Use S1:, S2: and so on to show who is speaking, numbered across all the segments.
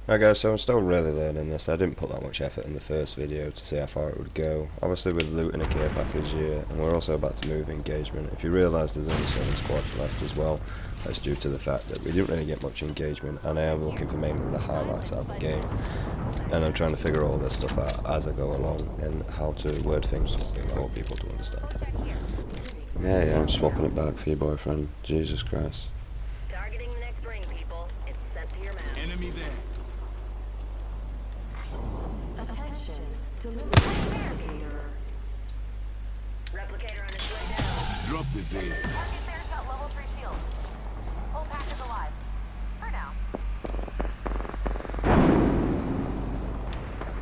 S1: Right guys, so I'm still really learning this. I didn't put that much effort in the first video to see how far it would go. Obviously we're looting a care package here, and we're also about to move engagement. If you realise there's only 7 squads left as well, that's due to the fact that we didn't really get much engagement, and I am looking for mainly the highlights out of the game. And I'm trying to figure all this stuff out as I go along, and how to word things for people to understand. Yeah, I'm swapping it back for your boyfriend. Jesus Christ.
S2: Targeting the next ring, people. It's sent to your map.
S3: Enemy there.
S4: Attention. Delivery replicator.
S2: Replicator on its way down.
S3: Drop the veil.
S5: Target there's got level 3 shields. Whole pack is alive. For now.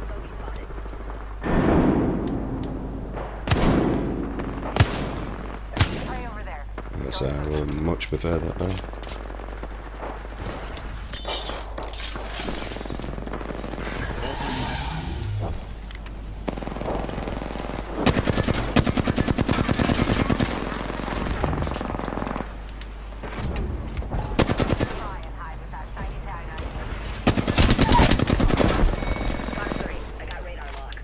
S2: Bogey spotted.
S5: Right over there.
S1: I guess I would much prefer that now.
S5: Try and hide with that shiny tag on
S2: Box 3. I got radar lock.
S5: you.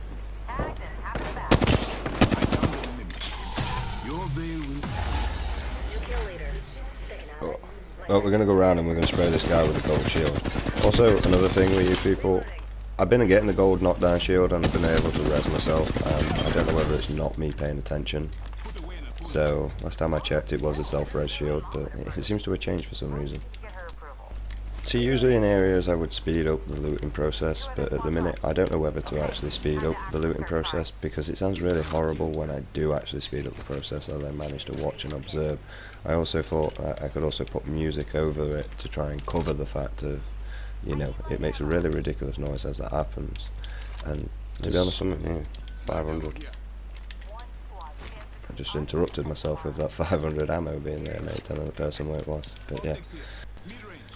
S5: Tagged and half the back.
S3: I found the enemy. Your veil will
S2: New kill leader. Taking out.
S1: Well, we're going to go around and we're going to spray this guy with a gold shield. Also, another thing with you people, I've been getting the gold knockdown shield and I've been able to res myself, and I don't know whether it's not me paying attention. So, last time I checked it was a self-res shield, but it seems to have changed for some reason.
S5: Get her approval.
S1: So usually in areas I would speed up the looting process, but at the minute I don't know whether to actually speed up the looting process, because it sounds really horrible when I do actually speed up the process and then manage to watch and observe. I also thought I could also put music over it to try and cover the fact of, you know, it makes a really ridiculous noise as that happens. And to be honest, I'm yeah, 500.
S5: One squad.
S1: I just interrupted myself with that 500 ammo being there, mate, telling the person where it was. But yeah.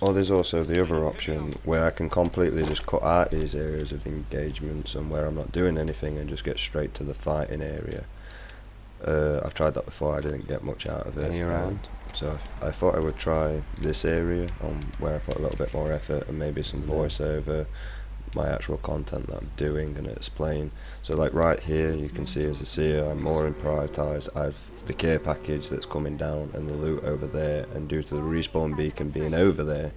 S1: Or there's also the other option where I can completely just cut out these areas of engagements and where I'm not doing anything and just get straight to the fighting area. I've tried that before, I didn't get much out of it. So I thought I would try this area on where I put a little bit more effort and maybe some voiceover, my actual content that I'm doing and explain. So like right here you can see as a seer I'm more prioritised. I've the care package that's coming down and the loot over there, and due to the respawn beacon being over there,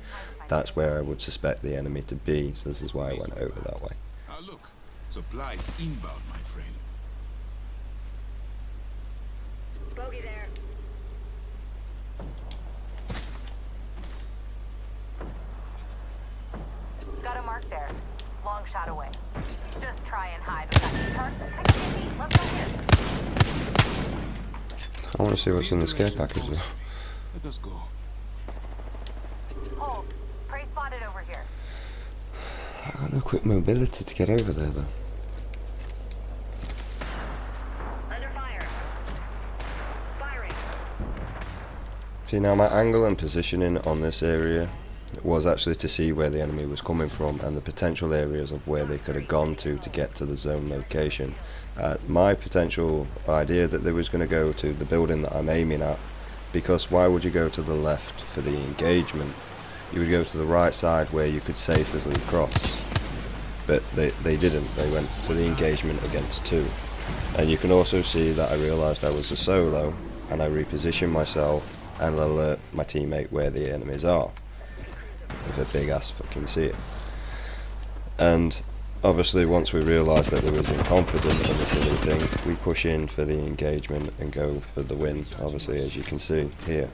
S1: that's where I would suspect the enemy to be, so this is why I went over that way.
S3: Ah, look. Supplies inbound, my friend.
S2: Bogey there.
S5: Got a mark there. Long shot away. Just try and hide with that target. I can see. Let's go here.
S1: I want to see what's in this care package though.
S3: Let us go.
S5: Hold. Prey spotted over here.
S1: I got no quick mobility to get over there though.
S2: Under fire. Firing.
S1: See now my angle and positioning on this area was actually to see where the enemy was coming from and the potential areas of where they could have gone to get to the zone location. My potential idea that they was going to go to the building that I'm aiming at, because why would you go to the left for the engagement? You would go to the right side where you could safely cross, but they didn't. They went for the engagement against 2, and you can also see that I realised I was a solo and I repositioned myself and alert my teammate where the enemies are with a big ass fucking seer. And obviously once we realised that there was confidence in the silly thing, we push in for the engagement and go for the win. Obviously as you can see here,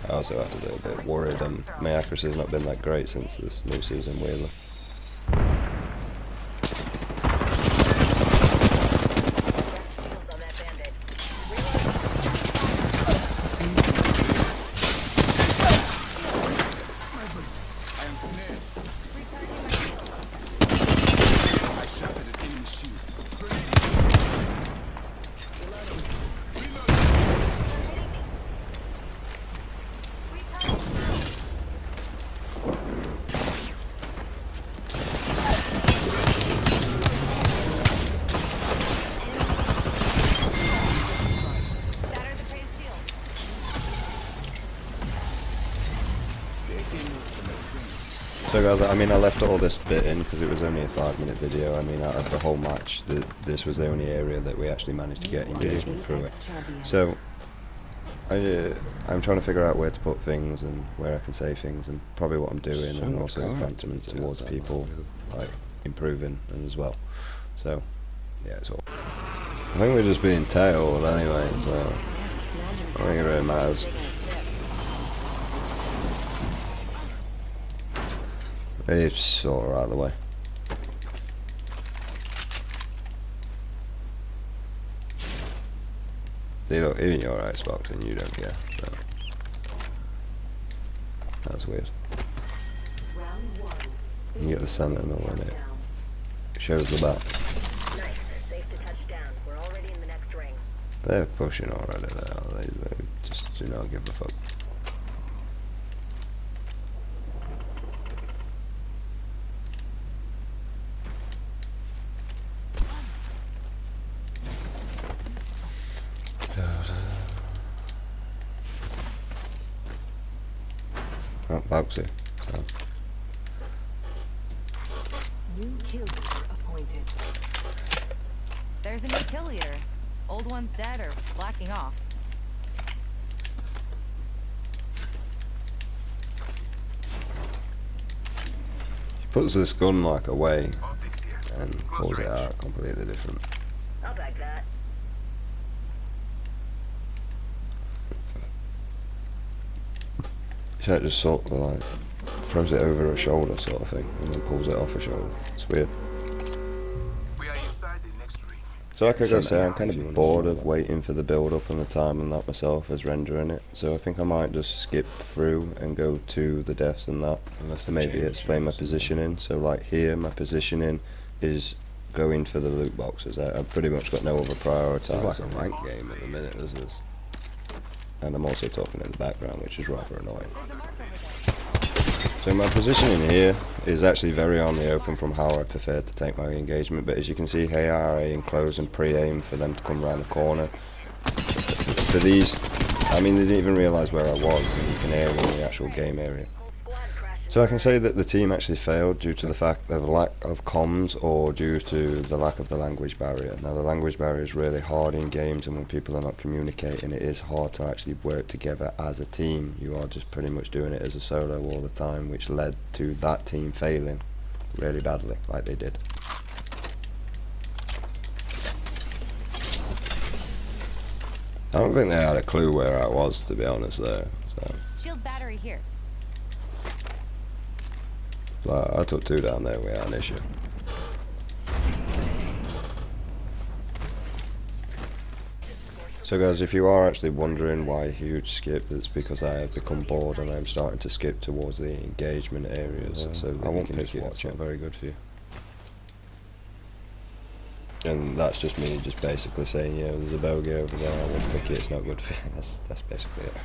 S1: I also had a little bit worried, and my accuracy has not been that great since this new season Wheeler.
S2: Shields on that bandit.
S3: I am snared. I shot at an enemy shield.
S1: rather, I mean, I left all this bit in because it was only a 5-minute video. I mean, out of the whole match, this was the only area that we actually managed to get engagement through it. So, I'm trying to figure out where to put things and where I can say things, and probably what I'm doing, and also factoring towards people, like, improving as well. So, yeah, it's all. I think we're just being tailed anyway, so I don't think it really matters. It's sort of out of the way. Even your Xbox and you don't care, so that's weird. You get the Sentinel in it. Shows the back.
S2: Nice. Safe to touch down. We're already in the next ring.
S1: They're pushing already there. They just do not give a fuck. Oh, boxy. So.
S4: New kill leader appointed.
S5: There's a new kill leader. Old one's dead or slacking off.
S1: He puts this gun like away
S3: Optics here.
S1: and pulls it out completely different.
S2: I'll back that.
S1: She just sort of like throws it over her shoulder sort of thing and then pulls it off her shoulder. It's weird.
S3: We are inside the next ring.
S1: So like I gotta say, I'm kind of bored of waiting for the build up and the time and that myself as rendering it. So I think I might just skip through and go to the deaths and that. Unless they maybe explain my positioning. So like here, my positioning is going for the loot boxes. I've pretty much got no other priority. It's like a rank game at the minute, this is. And I'm also talking in the background, which is rather annoying.
S5: There's a mark over there.
S1: So my positioning here is actually very on the open from how I prefer to take my engagement, but as you can see here, I enclose and pre-aim for them to come around the corner. For these, I mean, they didn't even realise where I was, and you can hear in the actual game area.
S2: Whole squad crashing.
S1: So I can say that the team actually failed due to the fact of lack of comms or due to the lack of the language barrier. Now the language barrier is really hard in games, and when people are not communicating, it is hard to actually work together as a team. You are just pretty much doing it as a solo all the time, which led to that team failing really badly, like they did. I don't think they had a clue where I was, to be honest, there. So.
S5: Shield battery here.
S1: Like, I took 2 down there without an issue. So guys, if you are actually wondering why a huge skip, it's because I have become bored and I'm starting to skip towards the engagement areas. So I won't pick it, it's not very good for you. And that's just me just basically saying, yeah, there's a bogey over there, I won't pick it, it's not good for you. That's basically it.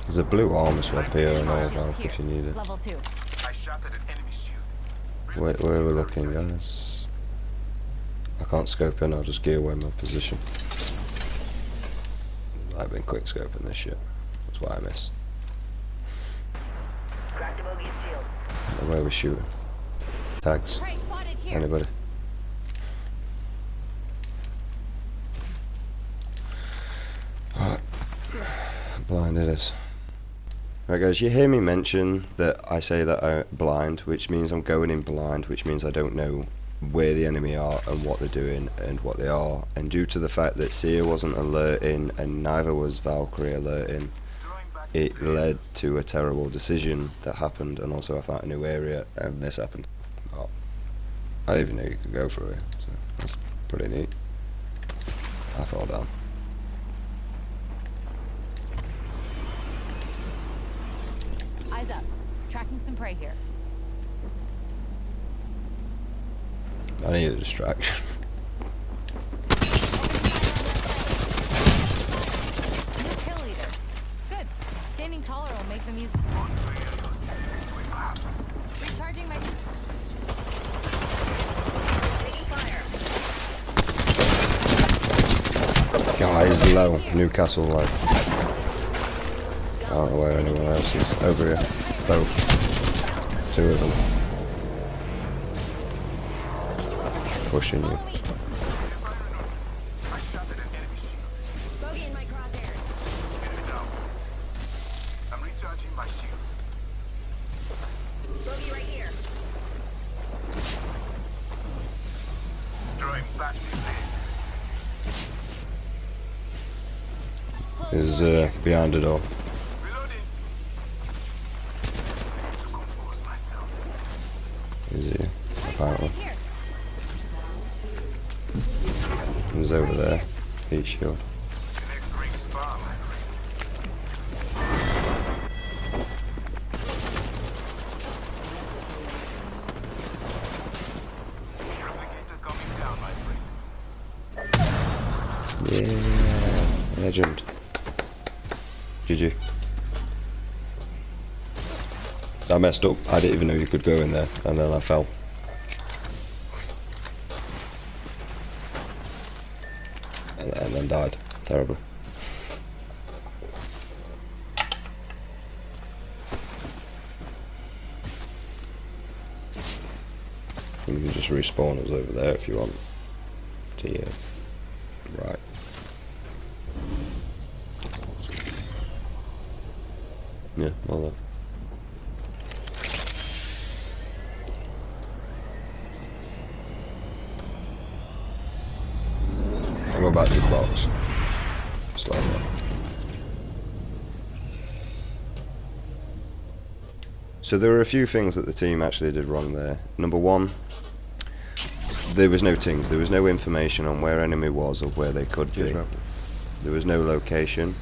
S1: There's a blue armor swap here and all that if you need it.
S5: Level 2.
S3: I shot at an enemy shield.
S1: Where are we looking, guys? I can't scope in, I'll just gear away my position. I've been quick scoping this shit. That's why I miss.
S2: Cracked a bogey's shield.
S1: Where are we shooting? Tags.
S5: Prey spotted here.
S1: Anybody? Alright. Blind it is. Right guys, you hear me mention that I say that I'm blind, which means I'm going in blind, which means I don't know where the enemy are and what they're doing and what they are, and due to the fact that Seer wasn't alerting and neither was Valkyrie alerting, it led to a terrible decision that happened, and also I found a new area and this happened. Oh, I didn't even know you could go through it, so that's pretty neat. I fell down.
S5: Eyes up. Tracking some prey here.
S1: I need a distraction.
S5: New kill leader. Good. Standing taller will make them easy. Recharging my.
S2: Taking fire.
S1: Guys, low. Newcastle low. I don't know where anyone else is. Over here. Both. Two of them. Pushing you.
S2: Bogey in my crosshairs.
S3: Enemy down. I'm recharging my shields.
S2: Bogey right here.
S3: Throwing battery blade.
S1: Is behind the door.
S3: Reloading. To compose myself.
S1: Is he? Apparently.
S5: Here.
S1: He's over there. Heat shield.
S3: The next ring's far, my friend. Replicator coming down, my friend.
S1: Yeah. Legend. GG. I messed up. I didn't even know you could go in there, and then I fell. And then died. Terrible. You can just respawn us over there if you want. To you. Right. Yeah, well then. I'll go back to the box. Just like that. So there were a few things that the team actually did wrong there. Number one, there was no tings. There was no information on where enemy was or where they could be. There was no location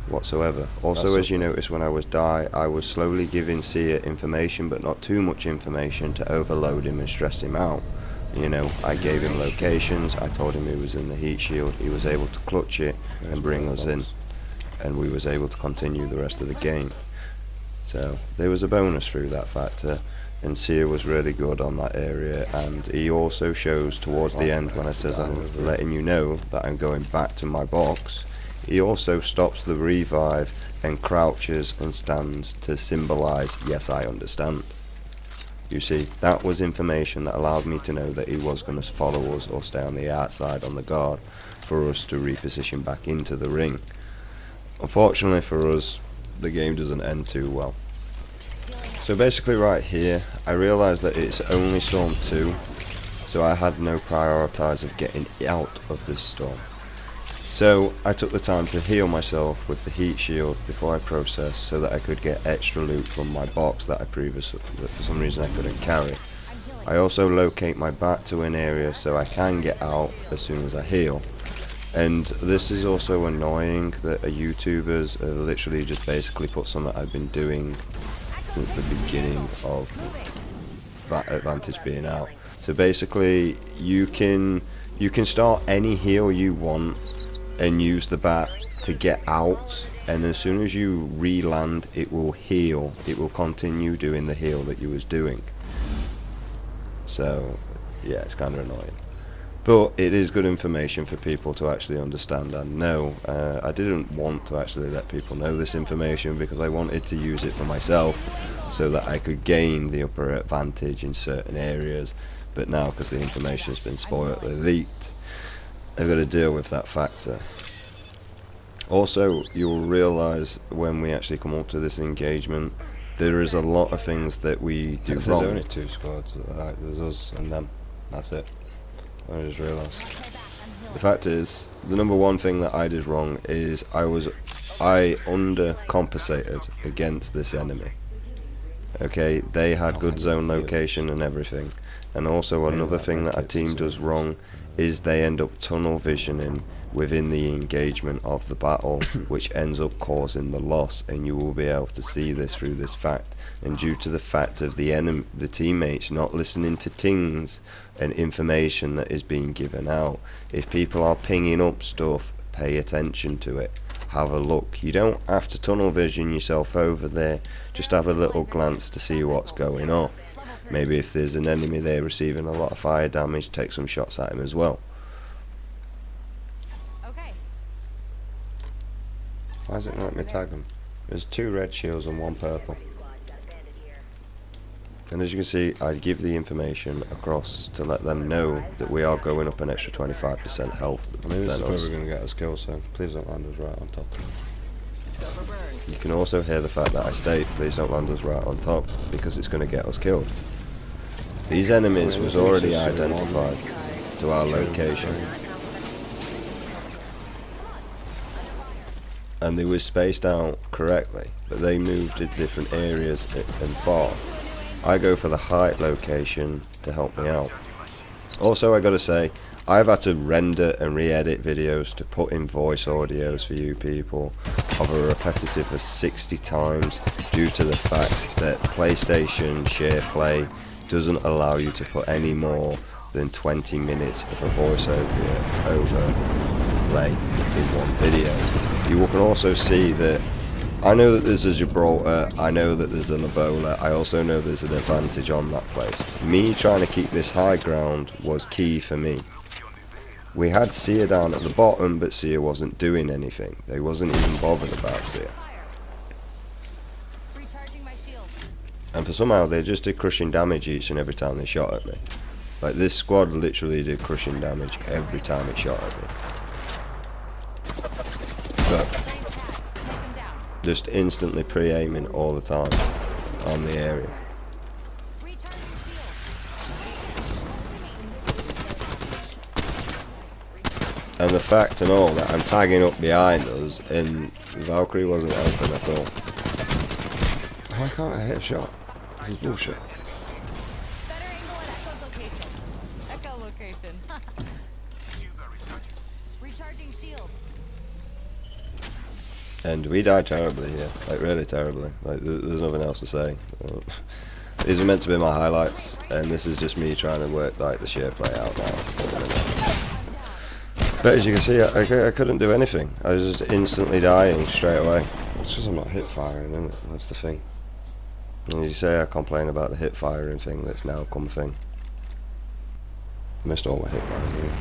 S1: whatsoever. Also, as you notice, when I was I was slowly giving Seer information, but not too much information to overload him and stress him out. You know, I gave him locations, I told him he was in the heat shield, he was able to clutch it and bring us in, and we was able to continue the rest of the game. So there was a bonus through that factor, and Seer was really good on that area, and he also shows towards the end when I says I'm letting you know that I'm going back to my box, he also stops the revive and crouches and stands to symbolise, yes, I understand. You see, that was information that allowed me to know that he was going to follow us or stay on the outside on the guard for us to reposition back into the ring. Unfortunately for us, the game doesn't end too well. So basically right here, I realised that it's only Storm 2, so I had no prioritise of getting out of this storm. So I took the time to heal myself with the heat shield before I processed, so that I could get extra loot from my box that that for some reason I couldn't carry. I also locate my back to an area so I can get out as soon as I heal. And this is also annoying that YouTubers literally just basically put something I've been doing since the beginning of that advantage being out. So basically you can start any heal you want and use the bat to get out, and as soon as you re-land it will heal, it will continue doing the heal that you was doing. So yeah, it's kind of annoying, but it is good information for people to actually understand and know. I didn't want to actually let people know this information because I wanted to use it for myself so that I could gain the upper advantage in certain areas, but now because the information has been spoiled, leaked, I've got to deal with that factor. Also, you'll realise when we actually come up to this engagement, there is a lot of things that we do wrong. There's only 2 squads, there's us and them, that's it. I just realised. The fact is, the number one thing that I did wrong is I undercompensated against this enemy. Okay, they had good zone location and everything. And also another thing that our team does wrong is they end up tunnel visioning within the engagement of the battle, which ends up causing the loss, and you will be able to see this through this fact. And due to the fact of the teammates not listening to tings and information that is being given out, if people are pinging up stuff, pay attention to it. Have a look. You don't have to tunnel vision yourself over there, just have a little glance to see what's going on. Maybe if there's an enemy there receiving a lot of fire damage, take some shots at him as well.
S5: Okay.
S1: Why does it not let me tag them? There's 2 red shields and 1 purple. And as you can see, I give the information across to let them know that we are going up an extra 25% health.
S6: I mean, this is
S1: than
S6: where
S1: us.
S6: we're going to get us killed, so please don't land us right on top.
S1: You can also hear the fact that I state, please don't land us right on top, because it's going to get us killed. These enemies was already identified to our location, and they were spaced out correctly, but they moved to different areas and far. I go for the height location to help me out. Also, I gotta say, I've had to render and re-edit videos to put in voice audios for you people of a repetitive of 60 times due to the fact that PlayStation Share Play doesn't allow you to put any more than 20 minutes of a voiceover overlay in one video. You can also see that I know that there's a Gibraltar, I know that there's an Ebola, I also know there's an advantage on that place. Me trying to keep this high ground was key for me. We had Seer down at the bottom, but Seer wasn't doing anything. They wasn't even bothered about Seer.
S5: Recharging my shield.
S1: And for somehow they just did crushing damage each and every time they shot at me. Like this squad literally did crushing damage every time it shot at me. But just instantly pre-aiming all the time on the area.
S5: Recharging shield.
S1: And the fact and all that I'm tagging up behind us and Valkyrie wasn't helping at all.
S6: Why can't I hit a shot? This is bullshit.
S5: Better angle at Echo's location. Echo location. Recharging shield.
S1: And we died terribly here, like really terribly. Like there's nothing else to say. These are meant to be my highlights, and this is just me trying to work like the sheer play out now. But as you can see, I couldn't do anything. I was just instantly dying straight away.
S6: It's just I'm not hip firing, isn't it? That's the thing.
S1: And as you say, I complain about the hip firing thing that's now come a thing.
S6: I missed all my hip firing.